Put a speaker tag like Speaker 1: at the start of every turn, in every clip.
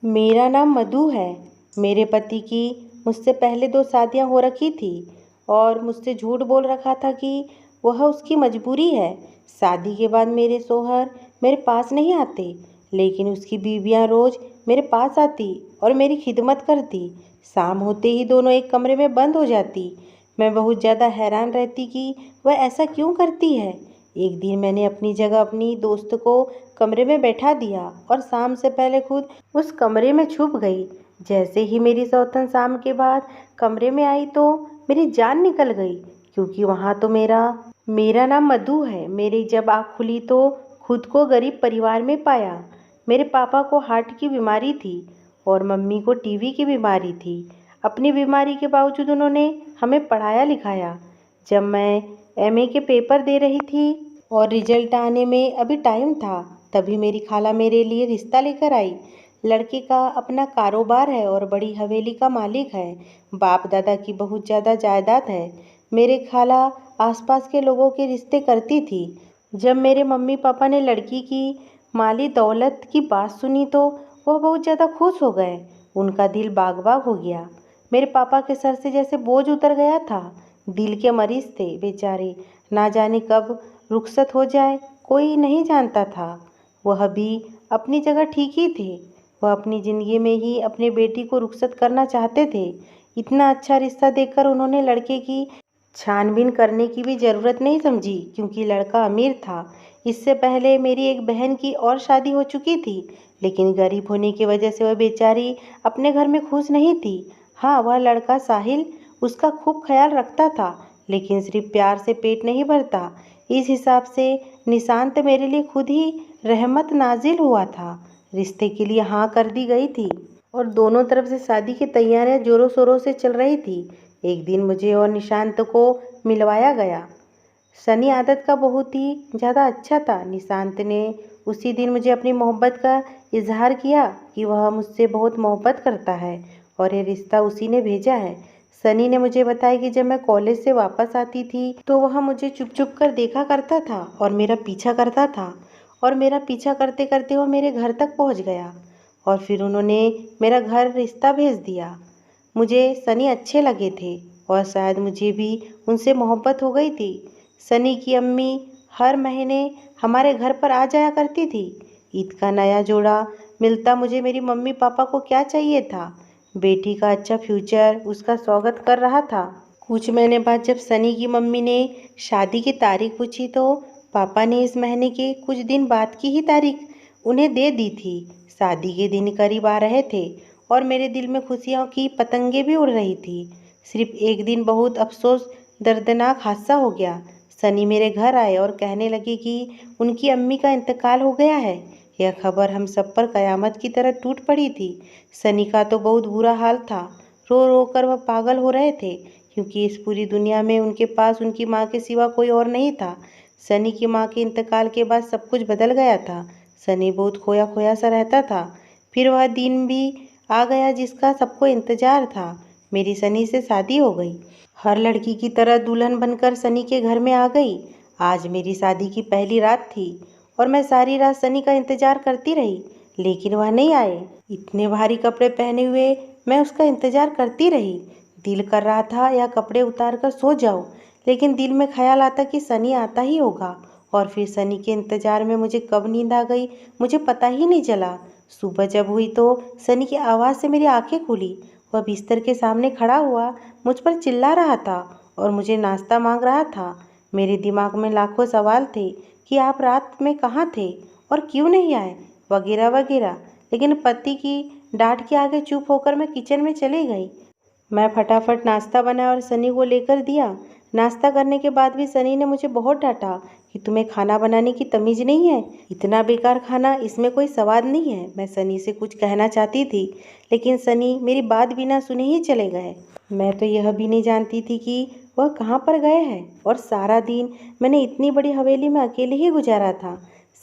Speaker 1: मेरा नाम मधु है। मेरे पति की मुझसे पहले 2 शादियां हो रखी थी और मुझसे झूठ बोल रखा था कि वह उसकी मजबूरी है। शादी के बाद मेरे शौहर मेरे पास नहीं आते, लेकिन उसकी बीवियां रोज़ मेरे पास आती और मेरी खिदमत करती। शाम होते ही दोनों एक कमरे में बंद हो जाती। मैं बहुत ज़्यादा हैरान रहती कि वह ऐसा क्यों करती है। एक दिन मैंने अपनी जगह अपनी दोस्त को कमरे में बैठा दिया और शाम से पहले खुद उस कमरे में छुप गई। जैसे ही मेरी सौतन शाम के बाद कमरे में आई तो मेरी जान निकल गई, क्योंकि वहाँ तो मेरा नाम मधु है। मेरी जब आँख खुली तो खुद को गरीब परिवार में पाया। मेरे पापा को हार्ट की बीमारी थी और मम्मी को टीबी की बीमारी थी। अपनी बीमारी के बावजूद उन्होंने हमें पढ़ाया लिखाया। जब मैं एमए के पेपर दे रही थी और रिजल्ट आने में अभी टाइम था, तभी मेरी खाला मेरे लिए रिश्ता लेकर आई। लड़के का अपना कारोबार है और बड़ी हवेली का मालिक है। बाप दादा की बहुत ज़्यादा जायदाद है। मेरे खाला आसपास के लोगों के रिश्ते करती थी। जब मेरे मम्मी पापा ने लड़की की माली दौलत की बात सुनी तो वह बहुत ज़्यादा खुश हो गए। उनका दिल बाग बाग हो गया। मेरे पापा के सर से जैसे बोझ उतर गया था। दिल के मरीज थे बेचारे, ना जाने कब रुखसत हो जाए कोई नहीं जानता था। वह भी अपनी जगह ठीक ही थे। वह अपनी ज़िंदगी में ही अपने बेटी को रुखसत करना चाहते थे। इतना अच्छा रिश्ता देखकर उन्होंने लड़के की छानबीन करने की भी ज़रूरत नहीं समझी, क्योंकि लड़का अमीर था। इससे पहले मेरी एक बहन की और शादी हो चुकी थी, लेकिन गरीब होने की वजह से वह बेचारी अपने घर में खुश नहीं थी। हाँ, वह लड़का साहिल उसका खूब ख्याल रखता था, लेकिन सिर्फ प्यार से पेट नहीं भरता। इस हिसाब से निशांत मेरे लिए खुद ही रहमत नाजिल हुआ था। रिश्ते के लिए हाँ कर दी गई थी और दोनों तरफ से शादी की तैयारियां जोरों शोरों से चल रही थी। एक दिन मुझे और निशांत को मिलवाया गया। सनी आदत का बहुत ही ज़्यादा अच्छा था। निशांत ने उसी दिन मुझे अपनी मोहब्बत का इजहार किया कि वह मुझसे बहुत मोहब्बत करता है और ये रिश्ता उसी ने भेजा है। सनी ने मुझे बताया कि जब मैं कॉलेज से वापस आती थी तो वह मुझे चुप चुप कर देखा करता था और मेरा पीछा करता था, और मेरा पीछा करते करते वह मेरे घर तक पहुंच गया और फिर उन्होंने मेरा घर रिश्ता भेज दिया। मुझे सनी अच्छे लगे थे और शायद मुझे भी उनसे मोहब्बत हो गई थी। सनी की अम्मी हर महीने हमारे घर पर आ जाया करती थी। ईद का नया जोड़ा मिलता मुझे मेरी मम्मी पापा को क्या चाहिए था। बेटी का अच्छा फ्यूचर उसका स्वागत कर रहा था। कुछ महीने बाद जब सनी की मम्मी ने शादी की तारीख पूछी तो पापा ने इस महीने के कुछ दिन बाद की ही तारीख उन्हें दे दी थी। शादी के दिन करीब आ रहे थे और मेरे दिल में खुशियों की पतंगे भी उड़ रही थी। सिर्फ एक दिन बहुत अफसोस दर्दनाक हादसा हो गया। सनी मेरे घर आए और कहने लगे कि उनकी अम्मी का इंतकाल हो गया है। यह खबर हम सब पर कयामत की तरह टूट पड़ी थी। सनी का तो बहुत बुरा हाल था। रो रो कर वह पागल हो रहे थे, क्योंकि इस पूरी दुनिया में उनके पास उनकी माँ के सिवा कोई और नहीं था। सनी की माँ के इंतकाल के बाद सब कुछ बदल गया था। सनी बहुत खोया खोया सा रहता था। फिर वह दिन भी आ गया जिसका सबको इंतजार था। मेरी सनी से शादी हो गई। हर लड़की की तरह दुल्हन बनकर सनी के घर में आ गई। आज मेरी शादी की पहली रात थी और मैं सारी रात सनी का इंतजार करती रही, लेकिन वह नहीं आए। इतने भारी कपड़े पहने हुए मैं उसका इंतजार करती रही। दिल कर रहा था या कपड़े उतार कर सो जाऊं, लेकिन दिल में ख्याल आता कि सनी आता ही होगा। और फिर सनी के इंतजार में मुझे कब नींद आ गई मुझे पता ही नहीं चला। सुबह जब हुई तो सनी की आवाज़ से मेरी आंखें खुली। वह बिस्तर के सामने खड़ा हुआ मुझ पर चिल्ला रहा था और मुझे नाश्ता मांग रहा था। मेरे दिमाग में लाखों सवाल थे कि आप रात में कहाँ थे और क्यों नहीं आए, वगैरह वगैरह। लेकिन पति की डांट के आगे चुप होकर मैं किचन में चली गई। मैं फटाफट नाश्ता बनाया और सनी को लेकर दिया। नाश्ता करने के बाद भी सनी ने मुझे बहुत डांटा कि तुम्हें खाना बनाने की तमीज़ नहीं है, इतना बेकार खाना, इसमें कोई स्वाद नहीं है। मैं सनी से कुछ कहना चाहती थी, लेकिन सनी मेरी बात बिना सुने ही चले गए। मैं तो यह भी नहीं जानती थी कि वह कहाँ पर गए हैं, और सारा दिन मैंने इतनी बड़ी हवेली में अकेले ही गुजारा था।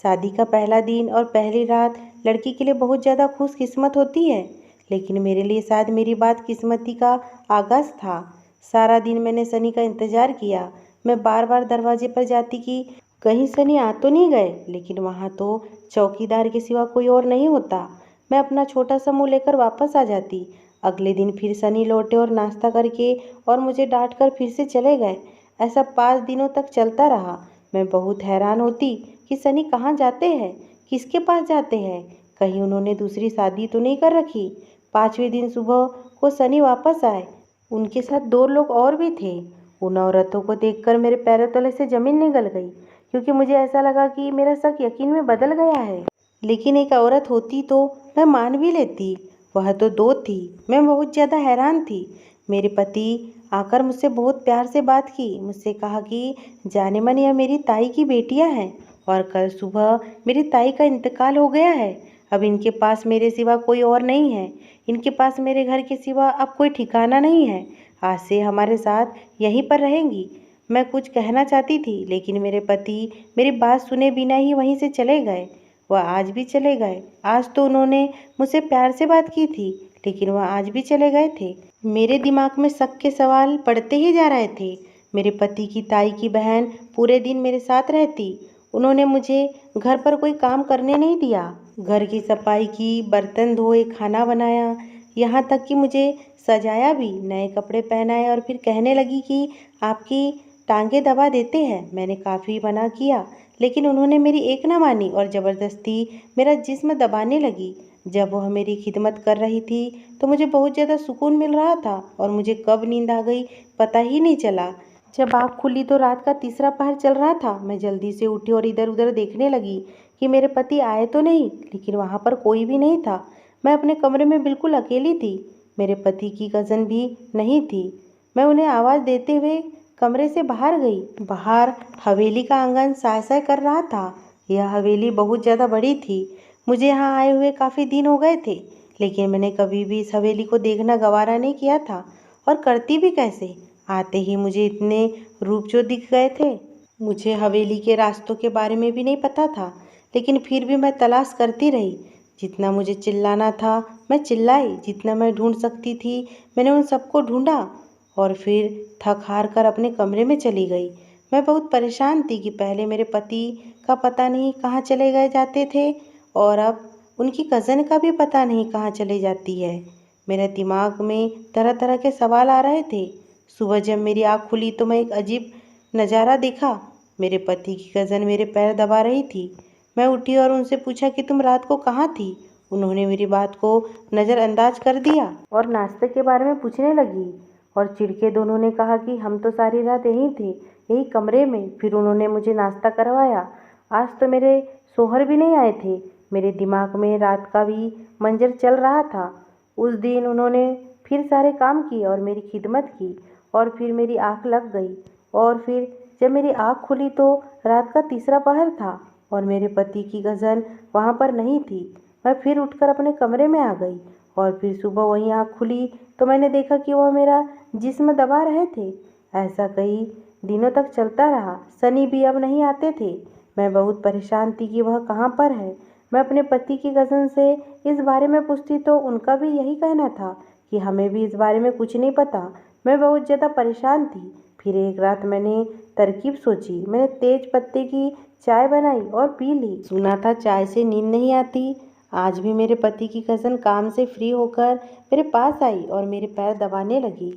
Speaker 1: शादी का पहला दिन और पहली रात लड़की के लिए बहुत ज़्यादा खुशकिस्मत होती है, लेकिन मेरे लिए शायद मेरी बात किस्मती का आगाज़ था। सारा दिन मैंने सनी का इंतज़ार किया। मैं बार बार दरवाजे पर जाती कि कहीं सनी आ तो नहीं गए, लेकिन वहाँ तो चौकीदार के सिवा कोई और नहीं होता। मैं अपना छोटा सा मुँह लेकर वापस आ जाती। अगले दिन फिर सनी लौटे और नाश्ता करके और मुझे डांट कर फिर से चले गए। ऐसा 5 दिनों तक चलता रहा। मैं बहुत हैरान होती कि सनी कहाँ जाते हैं, किसके पास जाते हैं, कहीं उन्होंने दूसरी शादी तो नहीं कर रखी। 5वें दिन सुबह को सनी वापस आए। उनके साथ 2 लोग और भी थे। उन औरतों को देखकर मेरे पैरों तले से ज़मीन निकल गई, क्योंकि मुझे ऐसा लगा कि मेरा शक यकीन में बदल गया है। लेकिन एक औरत होती तो मैं मान भी लेती, वह तो 2 थी। मैं बहुत ज़्यादा हैरान थी। मेरे पति आकर मुझसे बहुत प्यार से बात की, मुझसे कहा कि जाने मन यह मेरी ताई की बेटियां हैं और कल सुबह मेरी ताई का इंतकाल हो गया है। अब इनके पास मेरे सिवा कोई और नहीं है। इनके पास मेरे घर के सिवा अब कोई ठिकाना नहीं है। आज से हमारे साथ यहीं पर रहेंगी। मैं कुछ कहना चाहती थी, लेकिन मेरे पति मेरी बात सुने बिना ही वहीं से चले गए। वह आज भी चले गए। आज तो उन्होंने मुझसे प्यार से बात की थी, लेकिन वह आज भी चले गए थे। मेरे दिमाग में शक के सवाल पड़ते ही जा रहे थे। मेरे पति की ताई की बहन पूरे दिन मेरे साथ रहती। उन्होंने मुझे घर पर कोई काम करने नहीं दिया। घर की सफाई की, बर्तन धोए, खाना बनाया, यहाँ तक कि मुझे सजाया भी, नए कपड़े पहनाए और फिर कहने लगी कि आपकी टांगे दबा देते हैं। मैंने काफ़ी मना किया, लेकिन उन्होंने मेरी एक ना मानी और ज़बरदस्ती मेरा जिस्म दबाने लगी। जब वह मेरी खिदमत कर रही थी तो मुझे बहुत ज़्यादा सुकून मिल रहा था और मुझे कब नींद आ गई पता ही नहीं चला। जब आँख खुली तो रात का तीसरा पहर चल रहा था। मैं जल्दी से उठी और इधर उधर देखने लगी कि मेरे पति आए तो नहीं, लेकिन वहाँ पर कोई भी नहीं था। मैं अपने कमरे में बिल्कुल अकेली थी। मेरे पति की कज़न भी नहीं थी। मैं उन्हें आवाज़ देते हुए कमरे से बाहर गई। बाहर हवेली का आंगन साय साय कर रहा था। यह हवेली बहुत ज़्यादा बड़ी थी। मुझे यहाँ आए हुए काफ़ी दिन हो गए थे, लेकिन मैंने कभी भी इस हवेली को देखना गवारा नहीं किया था, और करती भी कैसे। आते ही मुझे इतने रूप जो दिख गए थे। मुझे हवेली के रास्तों के बारे में भी नहीं पता था, लेकिन फिर भी मैं तलाश करती रही। जितना मुझे चिल्लाना था मैं चिल्लाई, जितना मैं ढूंढ सकती थी मैंने उन सबको ढूंढा, और फिर थक हार कर अपने कमरे में चली गई। मैं बहुत परेशान थी कि पहले मेरे पति का पता नहीं कहाँ चले गए जाते थे, और अब उनकी कज़न का भी पता नहीं कहाँ चली जाती है। मेरे दिमाग में तरह तरह के सवाल आ रहे थे। सुबह जब मेरी आँख खुली तो मैं एक अजीब नज़ारा देखा। मेरे पति की कज़न मेरे पैर दबा रही थी। मैं उठी और उनसे पूछा कि तुम रात को कहाँ थी। उन्होंने मेरी बात को नज़रअंदाज कर दिया और नाश्ते के बारे में पूछने लगी, और चिढ़के दोनों ने कहा कि हम तो सारी रात यहीं थे, यही कमरे में। फिर उन्होंने मुझे नाश्ता करवाया। आज तो मेरे शोहर भी नहीं आए थे। मेरे दिमाग में रात का भी मंजर चल रहा था। उस दिन उन्होंने फिर सारे काम किए और मेरी खिदमत की, और फिर मेरी आँख लग गई। और फिर जब मेरी आँख खुली तो रात का तीसरा पहर था और मेरे पति की गज़न वहाँ पर नहीं थी। मैं फिर उठकर अपने कमरे में आ गई, और फिर सुबह वही आँख खुली तो मैंने देखा कि वह मेरा जिस्म दबा रहे थे। ऐसा कई दिनों तक चलता रहा। सनी भी अब नहीं आते थे। मैं बहुत परेशान थी कि वह कहाँ पर है। मैं अपने पति की कज़न से इस बारे में पूछती तो उनका भी यही कहना था कि हमें भी इस बारे में कुछ नहीं पता। मैं बहुत ज़्यादा परेशान थी। फिर एक रात मैंने तरकीब सोची। मैंने तेज पत्ते की चाय बनाई और पी ली। सुना था चाय से नींद नहीं आती। आज भी मेरे पति की कज़न काम से फ्री होकर मेरे पास आई और मेरे पैर दबाने लगी।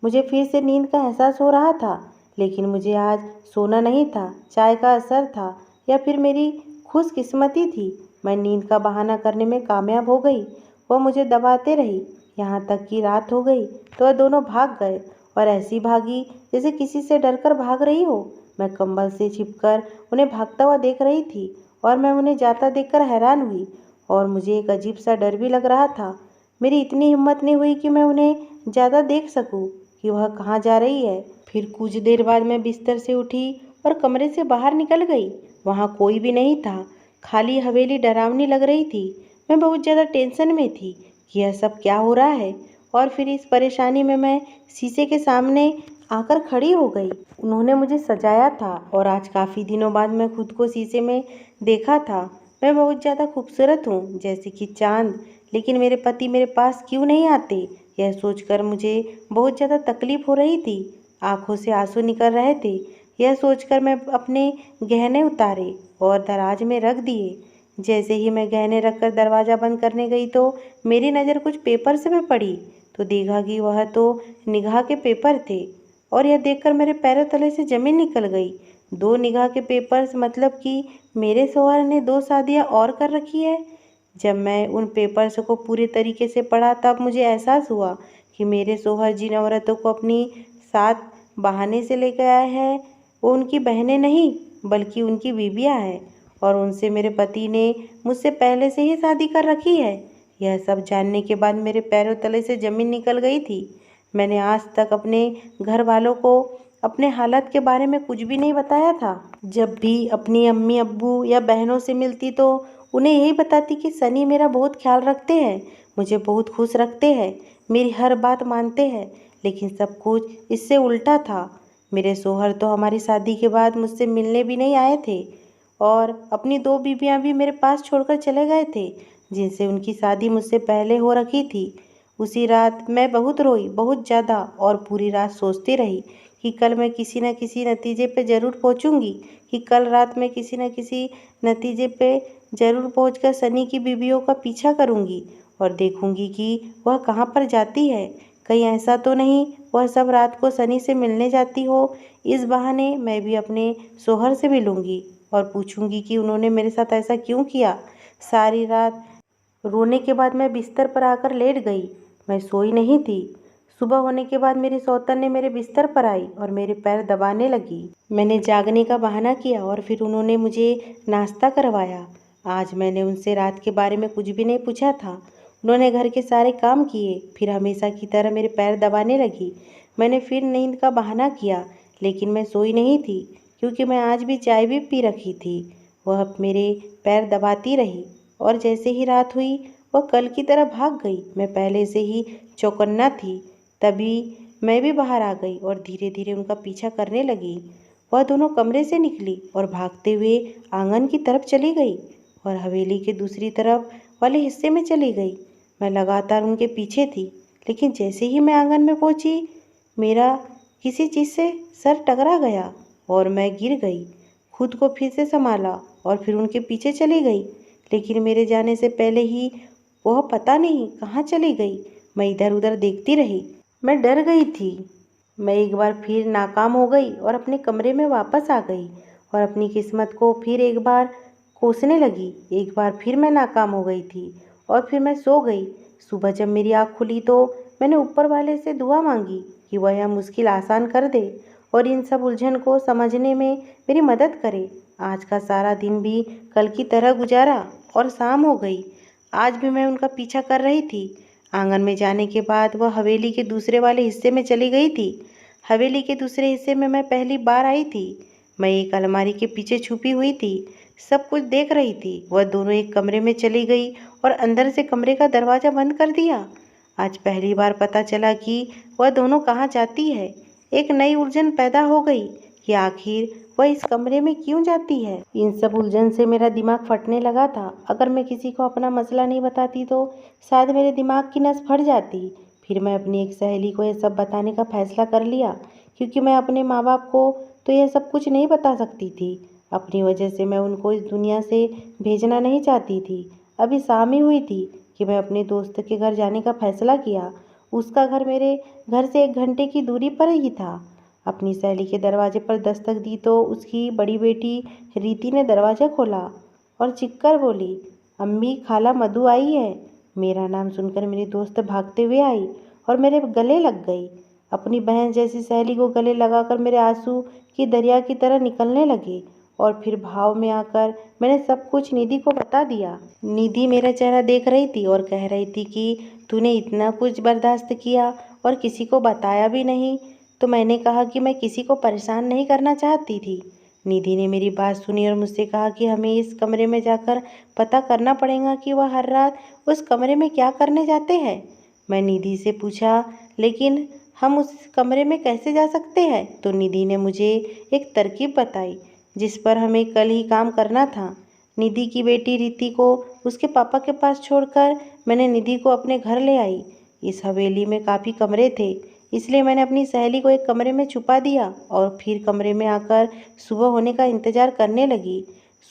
Speaker 1: मुझे फिर से नींद का एहसास हो रहा था, लेकिन मुझे आज सोना नहीं था। चाय का असर था या फिर मेरी खुशकिस्मती थी। मैं नींद का बहाना करने में कामयाब हो गई। वह मुझे दबाते रही, यहाँ तक कि रात हो गई तो वह दोनों भाग गए, और ऐसी भागी जैसे किसी से डरकर भाग रही हो। मैं कंबल से छिपकर उन्हें भागता हुआ देख रही थी, और मैं उन्हें जाता देखकर हैरान हुई, और मुझे एक अजीब सा डर भी लग रहा था। मेरी इतनी हिम्मत नहीं हुई कि मैं उन्हें ज़्यादा देख सकूं कि वह कहाँ जा रही है। फिर कुछ देर बाद मैं बिस्तर से उठी और कमरे से बाहर निकल गई। वहाँ कोई भी नहीं था। खाली हवेली डरावनी लग रही थी। मैं बहुत ज़्यादा टेंशन में थी कि यह सब क्या हो रहा है, और फिर इस परेशानी में मैं शीशे के सामने आकर खड़ी हो गई। उन्होंने मुझे सजाया था और आज काफ़ी दिनों बाद मैं खुद को शीशे में देखा था। मैं बहुत ज़्यादा खूबसूरत हूँ, जैसे कि चाँद। लेकिन मेरे पति मेरे पास क्यों नहीं आते, यह सोचकर मुझे बहुत ज़्यादा तकलीफ़ हो रही थी। आंखों से आंसू निकल रहे थे। यह सोचकर मैं अपने गहने उतारे और दराज में रख दिए। जैसे ही मैं गहने रखकर दरवाज़ा बंद करने गई तो मेरी नज़र कुछ पेपर से में पड़ी, तो देखा कि वह तो निगाह के पेपर थे। और यह देखकर मेरे पैरों तले से ज़मीन निकल गई। 2 निगाह के पेपर्स, मतलब कि मेरे शौहर ने 2 शादियाँ और कर रखी है। जब मैं उन पेपर्स को पूरे तरीके से पढ़ा तब मुझे एहसास हुआ कि मेरे शौहर जिन औरतों को अपनी साथ बहाने से लेकर आए हैं वो उनकी बहनें नहीं बल्कि उनकी बीवियां हैं, और उनसे मेरे पति ने मुझसे पहले से ही शादी कर रखी है। यह सब जानने के बाद मेरे पैरों तले से ज़मीन निकल गई थी। मैंने आज तक अपने घर वालों को अपने हालत के बारे में कुछ भी नहीं बताया था। जब भी अपनी अम्मी अब्बू या बहनों से मिलती तो उन्हें यही बताती कि सनी मेरा बहुत ख्याल रखते हैं, मुझे बहुत खुश रखते हैं, मेरी हर बात मानते हैं। लेकिन सब कुछ इससे उल्टा था। मेरे शौहर तो हमारी शादी के बाद मुझसे मिलने भी नहीं आए थे और अपनी 2 बीवियां भी मेरे पास छोड़कर चले गए थे, जिनसे उनकी शादी मुझसे पहले हो रखी थी। उसी रात मैं बहुत रोई, बहुत ज़्यादा, और पूरी रात सोचती रही कि कल मैं किसी न किसी नतीजे पे ज़रूर पहुंचूंगी, कि कल रात में किसी न किसी नतीजे पे ज़रूर पहुंचकर सनी की बीवियों का पीछा करूंगी और देखूंगी कि वह कहाँ पर जाती है। कहीं ऐसा तो नहीं वह सब रात को सनी से मिलने जाती हो। इस बहाने मैं भी अपने शौहर से मिलूंगी और पूछूंगी कि उन्होंने मेरे साथ ऐसा क्यों किया। सारी रात रोने के बाद मैं बिस्तर पर आकर लेट गई। मैं सोई नहीं थी। सुबह होने के बाद मेरी सौतन ने मेरे बिस्तर पर आई और मेरे पैर दबाने लगी। मैंने जागने का बहाना किया और फिर उन्होंने मुझे नाश्ता करवाया। आज मैंने उनसे रात के बारे में कुछ भी नहीं पूछा था। उन्होंने घर के सारे काम किए, फिर हमेशा की तरह मेरे पैर दबाने लगी। मैंने फिर नींद का बहाना किया, लेकिन मैं सोई नहीं थी क्योंकि मैं आज भी चाय भी पी रखी थी। वह मेरे पैर दबाती रही और जैसे ही रात हुई वह कल की तरह भाग गई। मैं पहले से ही चौकन्ना थी। तभी मैं भी बाहर आ गई और धीरे धीरे उनका पीछा करने लगी। वह दोनों कमरे से निकली और भागते हुए आंगन की तरफ चली गई और हवेली के दूसरी तरफ वाले हिस्से में चली गई। मैं लगातार उनके पीछे थी, लेकिन जैसे ही मैं आंगन में पहुंची मेरा किसी चीज़ से सर टकरा गया और मैं गिर गई। खुद को फिर से संभाला और फिर उनके पीछे चली गई, लेकिन मेरे जाने से पहले ही वह पता नहीं कहाँ चली गई। मैं इधर उधर देखती रही। मैं डर गई थी। मैं एक बार फिर नाकाम हो गई और अपने कमरे में वापस आ गई और अपनी किस्मत को फिर एक बार कोसने लगी। एक बार फिर मैं नाकाम हो गई थी और फिर मैं सो गई। सुबह जब मेरी आँख खुली तो मैंने ऊपर वाले से दुआ मांगी कि वह यह मुश्किल आसान कर दे और इन सब उलझन को समझने में मेरी मदद करे। आज का सारा दिन भी कल की तरह गुजारा और शाम हो गई। आज भी मैं उनका पीछा कर रही थी। आंगन में जाने के बाद वह हवेली के दूसरे वाले हिस्से में चली गई थी। हवेली के दूसरे हिस्से में मैं पहली बार आई थी। मैं एक अलमारी के पीछे छुपी हुई थी, सब कुछ देख रही थी। वह दोनों एक कमरे में चली गई और अंदर से कमरे का दरवाज़ा बंद कर दिया। आज पहली बार पता चला कि वह दोनों कहाँ जाती है। एक नई उलझन पैदा हो गई कि आखिर वह इस कमरे में क्यों जाती है। इन सब उलझन से मेरा दिमाग फटने लगा था। अगर मैं किसी को अपना मसला नहीं बताती तो शायद मेरे दिमाग की नस फट जाती। फिर मैं अपनी एक सहेली को यह सब बताने का फैसला कर लिया, क्योंकि मैं अपने माँ बाप को तो यह सब कुछ नहीं बता सकती थी। अपनी वजह से मैं उनको इस दुनिया से भेजना नहीं चाहती थी। अभी शाम ही हुई थी कि मैं अपने दोस्त के घर जाने का फैसला किया। उसका घर मेरे घर से 1 घंटे की दूरी पर ही था। अपनी सहेली के दरवाजे पर दस्तक दी तो उसकी बड़ी बेटी रीति ने दरवाज़ा खोला और चिक्कर बोली, अम्मी, खाला मधु आई है। मेरा नाम सुनकर मेरी दोस्त भागते हुए आई और मेरे गले लग गई। अपनी बहन जैसी सहेली को गले लगाकर मेरे आंसू की दरिया की तरह निकलने लगे और फिर भाव में आकर मैंने सब कुछ निधि को बता दिया। निधि मेरा चेहरा देख रही थी और कह रही थी कि तूने इतना कुछ बर्दाश्त किया और किसी को बताया भी नहीं। तो मैंने कहा कि मैं किसी को परेशान नहीं करना चाहती थी। निधि ने मेरी बात सुनी और मुझसे कहा कि हमें इस कमरे में जाकर पता करना पड़ेगा कि वह हर रात उस कमरे में क्या करने जाते हैं। मैं निधि से पूछा, लेकिन हम उस कमरे में कैसे जा सकते हैं? तो निधि ने मुझे एक तरकीब बताई जिस पर हमें कल ही काम करना था। निधि की बेटी रीति को उसके पापा के पास छोड़कर मैंने निधि को अपने घर ले आई। इस हवेली में काफ़ी कमरे थे, इसलिए मैंने अपनी सहेली को एक कमरे में छुपा दिया और फिर कमरे में आकर सुबह होने का इंतज़ार करने लगी।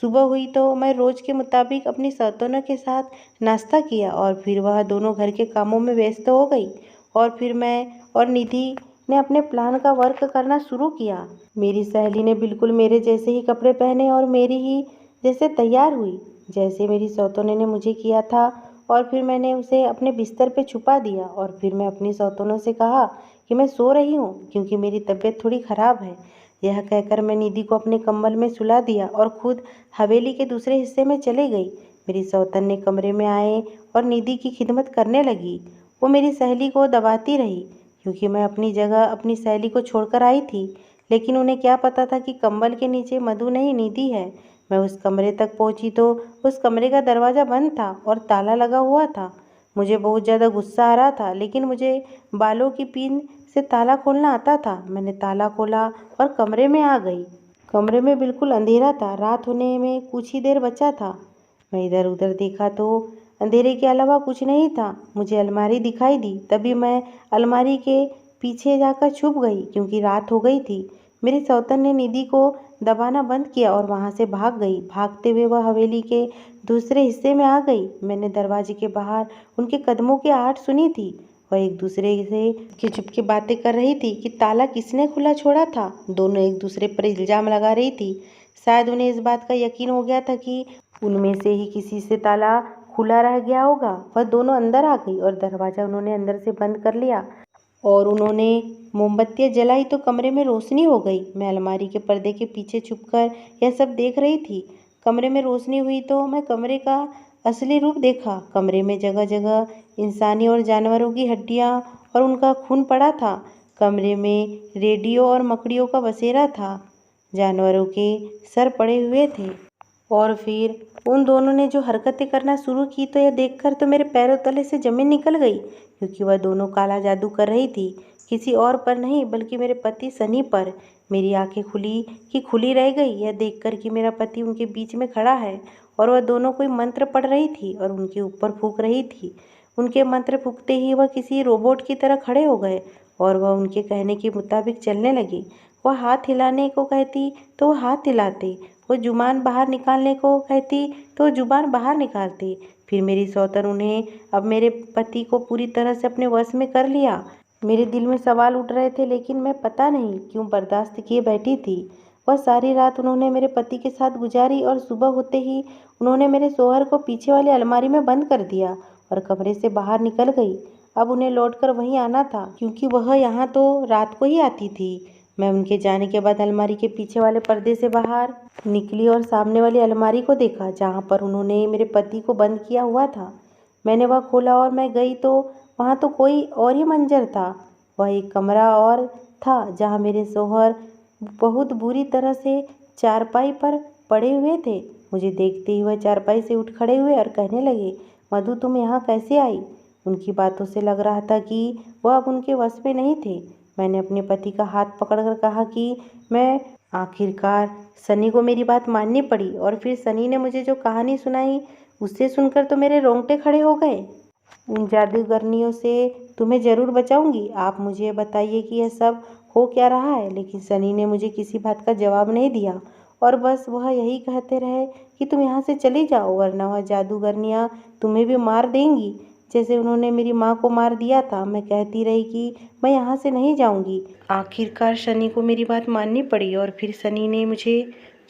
Speaker 1: सुबह हुई तो मैं रोज़ के मुताबिक अपनी सौतनों के साथ नाश्ता किया और फिर वह दोनों घर के कामों में व्यस्त हो गई और फिर मैं और निधि ने अपने प्लान का वर्क करना शुरू किया। मेरी सहेली ने बिल्कुल मेरे जैसे ही कपड़े पहने और मेरी ही जैसे तैयार हुई, जैसे मेरी सौतोने ने मुझे किया था। और फिर मैंने उसे अपने बिस्तर पे छुपा दिया और फिर मैं अपनी सौतोनों से कहा कि मैं सो रही हूँ क्योंकि मेरी तबीयत थोड़ी ख़राब है। यह कहकर मैं निधि को अपने कंबल में सुला दिया और खुद हवेली के दूसरे हिस्से में चली गई। मेरी सौतन ने कमरे में आए और निधि की खिदमत करने लगी। वो मेरी सहेली को दबाती रही क्योंकि मैं अपनी जगह अपनी सहेली को छोड़कर आई थी, लेकिन उन्हें क्या पता था कि कंबल के नीचे मधु नहीं निधि है। मैं उस कमरे तक पहुंची तो उस कमरे का दरवाज़ा बंद था और ताला लगा हुआ था। मुझे बहुत ज़्यादा गुस्सा आ रहा था, लेकिन मुझे बालों की पिन से ताला खोलना आता था। मैंने ताला खोला और कमरे में आ गई। कमरे में बिल्कुल अंधेरा था, रात होने में कुछ ही देर बचा था। मैं इधर उधर देखा तो अंधेरे के अलावा कुछ नहीं था। मुझे अलमारी दिखाई दी, तभी मैं अलमारी के पीछे जाकर छुप गई क्योंकि रात हो गई थी। मेरी सौतन ने निधि को दबाना बंद किया और वहाँ से भाग गई। भागते हुए वह हवेली के दूसरे हिस्से में आ गई। मैंने दरवाजे के बाहर उनके कदमों की आहट सुनी थी। वह एक दूसरे से चुपके बातें कर रही थी कि ताला किसने खुला छोड़ा था। दोनों एक दूसरे पर इल्जाम लगा रही थी। शायद उन्हें इस बात का यकीन हो गया था कि उनमें से ही किसी से ताला खुला रह गया होगा। वह दोनों अंदर आ गई और दरवाज़ा उन्होंने अंदर से बंद कर लिया और उन्होंने मोमबत्तियाँ जलाई तो कमरे में रोशनी हो गई। मैं अलमारी के पर्दे के पीछे छुपकर यह सब देख रही थी। कमरे में रोशनी हुई तो मैं कमरे का असली रूप देखा। कमरे में जगह जगह इंसानी और जानवरों की हड्डियाँ और उनका खून पड़ा था। कमरे में रेडियो और मकड़ियों का बसेरा था। जानवरों के सर पड़े हुए थे। और फिर उन दोनों ने जो हरकतें करना शुरू की तो यह देखकर तो मेरे पैरों तले से ज़मीन निकल गई, क्योंकि वह दोनों काला जादू कर रही थी। किसी और पर नहीं बल्कि मेरे पति सनी पर। मेरी आंखें खुली कि खुली रह गई यह देखकर कि मेरा पति उनके बीच में खड़ा है और वह दोनों कोई मंत्र पढ़ रही थी और उनके ऊपर फूंक रही थी। उनके मंत्र फूंकते ही वह किसी रोबोट की तरह खड़े हो गए और वह उनके कहने के मुताबिक चलने लगे। वह हाथ हिलाने को कहती तो वह हाथ हिलाते, वो जुबान बाहर निकालने को कहती तो जुबान बाहर निकालती। फिर मेरी सौतन उन्हें अब मेरे पति को पूरी तरह से अपने वश में कर लिया। मेरे दिल में सवाल उठ रहे थे, लेकिन मैं पता नहीं क्यों बर्दाश्त किए बैठी थी। वह सारी रात उन्होंने मेरे पति के साथ गुजारी और सुबह होते ही उन्होंने मेरे शौहर को पीछे वाली अलमारी में बंद कर दिया और कमरे से बाहर निकल गई। अब उन्हें लौटकर वहीं आना था क्योंकि वह यहाँ तो रात को ही आती थी। मैं उनके जाने के बाद अलमारी के पीछे वाले पर्दे से बाहर निकली और सामने वाली अलमारी को देखा जहाँ पर उन्होंने मेरे पति को बंद किया हुआ था। मैंने वह खोला और मैं गई तो वहाँ तो कोई और ही मंजर था। वह एक कमरा और था जहाँ मेरे शौहर बहुत बुरी तरह से चारपाई पर पड़े हुए थे। मुझे देखते ही वह चारपाई से उठ खड़े हुए और कहने लगे, मधु तुम यहाँ कैसे आई? उनकी बातों से लग रहा था कि वह अब उनके वश में नहीं थे। मैंने अपने पति का हाथ पकड़कर कहा कि मैं आखिरकार सनी को मेरी बात माननी पड़ी। और फिर सनी ने मुझे जो कहानी सुनाई उससे सुनकर तो मेरे रोंगटे खड़े हो गए। उन जादूगरनियों से तुम्हें ज़रूर बचाऊंगी, आप मुझे बताइए कि यह सब हो क्या रहा है। लेकिन सनी ने मुझे किसी बात का जवाब नहीं दिया और बस वह यही कहते रहे कि तुम यहाँ से चली जाओ वरना वह जादूगरनियाँ तुम्हें भी मार देंगी जैसे उन्होंने मेरी माँ को मार दिया था। मैं कहती रही कि मैं यहाँ से नहीं जाऊँगी। आखिरकार सनी को मेरी बात माननी पड़ी और फिर सनी ने मुझे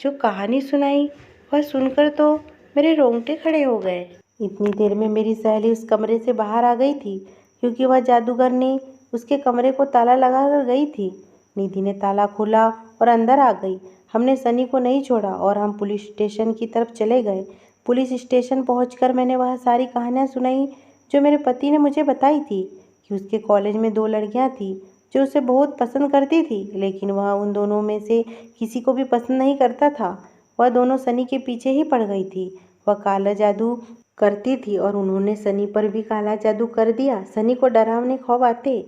Speaker 1: जो कहानी सुनाई वह सुनकर तो मेरे रोंगटे खड़े हो गए। इतनी देर में मेरी सहेली उस कमरे से बाहर आ गई थी क्योंकि वह जादूगरनी उसके कमरे को ताला लगा कर गई थी। निधि ने ताला खोला और अंदर आ गई। हमने सनी को नहीं छोड़ा और हम पुलिस स्टेशन की तरफ चले गए। पुलिस स्टेशन पहुंचकर मैंने वह सारी कहानियां सुनाई जो मेरे पति ने मुझे बताई थी कि उसके कॉलेज में 2 लड़कियां थी जो उसे बहुत पसंद करती थी, लेकिन वह उन दोनों में से किसी को भी पसंद नहीं करता था। वह दोनों सनी के पीछे ही पड़ गई थी। वह काला जादू करती थी और उन्होंने सनी पर भी काला जादू कर दिया। सनी को डरावने ख्वाब आते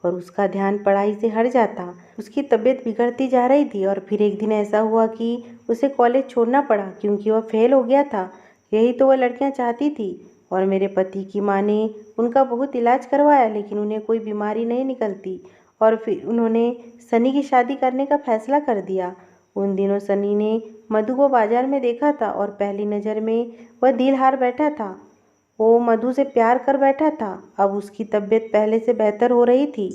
Speaker 1: और उसका ध्यान पढ़ाई से हट जाता। उसकी तबीयत बिगड़ती जा रही थी और फिर एक दिन ऐसा हुआ कि उसे कॉलेज छोड़ना पड़ा क्योंकि वह फेल हो गया था। यही तो वह लड़कियां चाहती थी और मेरे पति की माँ ने उनका बहुत इलाज करवाया, लेकिन उन्हें कोई बीमारी नहीं निकलती और फिर उन्होंने सनी की शादी करने का फैसला कर दिया। उन दिनों सनी ने मधु को बाजार में देखा था और पहली नज़र में वह दिल हार बैठा था। वो मधु से प्यार कर बैठा था। अब उसकी तबीयत पहले से बेहतर हो रही थी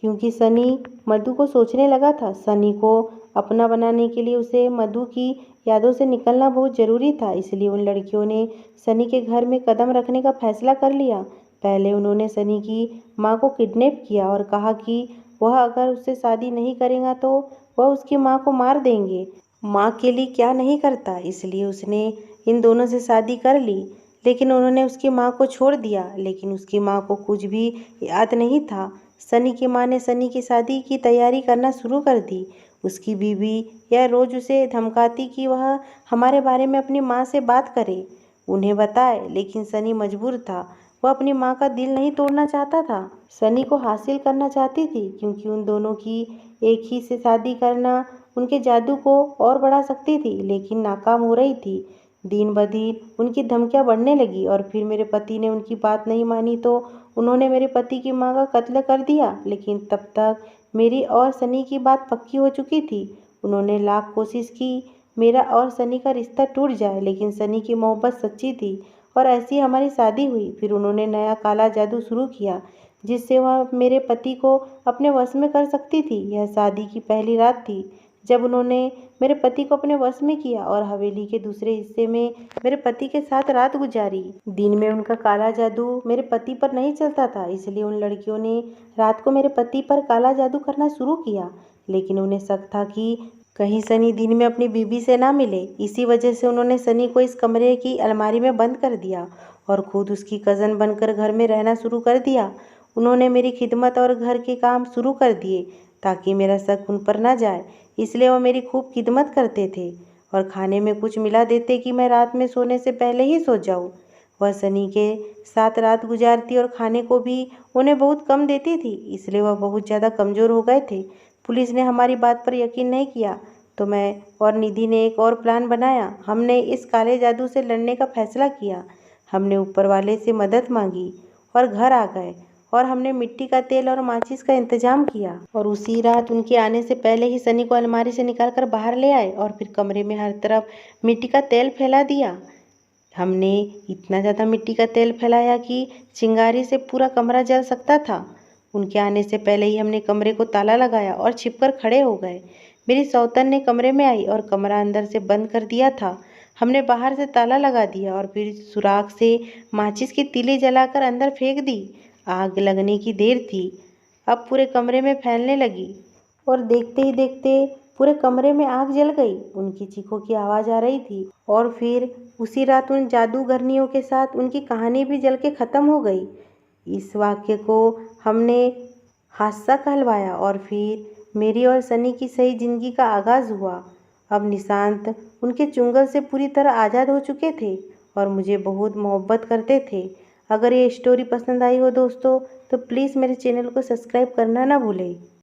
Speaker 1: क्योंकि सनी मधु को सोचने लगा था। सनी को अपना बनाने के लिए उसे मधु की यादों से निकलना बहुत ज़रूरी था। इसलिए उन लड़कियों ने सनी के घर में कदम रखने का फैसला कर लिया। पहले उन्होंने सनी की माँ को किडनैप किया और कहा कि वह अगर उससे शादी नहीं करेगा तो वह उसकी माँ को मार देंगे। माँ के लिए क्या नहीं करता, इसलिए उसने इन दोनों से शादी कर ली। लेकिन उन्होंने उसकी माँ को छोड़ दिया। लेकिन उसकी माँ को कुछ भी याद नहीं था। सनी की माँ ने सनी की शादी की तैयारी करना शुरू कर दी। उसकी बीवी यह रोज़ उसे धमकाती कि वह हमारे बारे में अपनी माँ से बात करे, उन्हें बताए। लेकिन सनी मजबूर था। वह अपनी माँ का दिल नहीं तोड़ना चाहता था। सनी को हासिल करना चाहती थी क्योंकि उन दोनों की एक ही से शादी करना उनके जादू को और बढ़ा सकती थी। लेकिन नाकाम हो रही थी। दिन ब दिन उनकी धमकियां बढ़ने लगी और फिर मेरे पति ने उनकी बात नहीं मानी तो उन्होंने मेरे पति की मां का कत्ल कर दिया। लेकिन तब तक मेरी और सनी की बात पक्की हो चुकी थी। उन्होंने लाख कोशिश की मेरा और सनी का रिश्ता टूट जाए, लेकिन सनी की मोहब्बत सच्ची थी और ऐसी हमारी शादी हुई। फिर उन्होंने नया काला जादू शुरू किया जिससे वह मेरे पति को अपने वश में कर सकती थी। यह शादी की पहली रात थी जब उन्होंने मेरे पति को अपने वश में किया और हवेली के दूसरे हिस्से में मेरे पति के साथ रात गुजारी। दिन में उनका काला जादू मेरे पति पर नहीं चलता था, इसलिए उन लड़कियों ने रात को मेरे पति पर काला जादू करना शुरू किया। लेकिन उन्हें शक था कि कहीं सनी दिन में अपनी बीवी से ना मिले। इसी वजह से उन्होंने सनी को इस कमरे की अलमारी में बंद कर दिया और खुद उसकी कज़न बनकर घर में रहना शुरू कर दिया। उन्होंने मेरी खिदमत और घर के काम शुरू कर दिए ताकि मेरा शक उन पर ना जाए। इसलिए वो मेरी खूब खिदमत करते थे और खाने में कुछ मिला देते कि मैं रात में सोने से पहले ही सो जाऊं। वह सनी के साथ रात गुजारती और खाने को भी उन्हें बहुत कम देती थी, इसलिए वह बहुत ज़्यादा कमज़ोर हो गए थे। पुलिस ने हमारी बात पर यकीन नहीं किया तो मैं और निधि ने एक और प्लान बनाया। हमने इस काले जादू से लड़ने का फैसला किया। हमने ऊपर वाले से मदद मांगी और घर आ गए और हमने मिट्टी का तेल और माचिस का इंतजाम किया और उसी रात उनके आने से पहले ही सनी को अलमारी से निकालकर बाहर ले आए और फिर कमरे में हर तरफ मिट्टी का तेल फैला दिया। हमने इतना ज़्यादा मिट्टी का तेल फैलाया कि चिंगारी से पूरा कमरा जल सकता था। उनके आने से पहले ही हमने कमरे को ताला लगाया और छिपकर खड़े हो गए। मेरी सौतन ने कमरे में आई और कमरा अंदर से बंद कर दिया था। हमने बाहर से ताला लगा दिया और फिर सुराख से माचिस की तीली जलाकर अंदर फेंक दी। आग लगने की देर थी, अब पूरे कमरे में फैलने लगी और देखते ही देखते पूरे कमरे में आग जल गई। उनकी चीखों की आवाज़ आ रही थी और फिर उसी रात उन जादूगरनियों के साथ उनकी कहानी भी जल के ख़त्म हो गई। इस वाक्य को हमने हादसा कहलवाया और फिर मेरी और सनी की सही ज़िंदगी का आगाज़ हुआ। अब निशांत उनके चुंगल से पूरी तरह आज़ाद हो चुके थे और मुझे बहुत मोहब्बत करते थे। अगर ये स्टोरी पसंद आई हो दोस्तों तो प्लीज़ मेरे चैनल को सब्सक्राइब करना ना भूलें।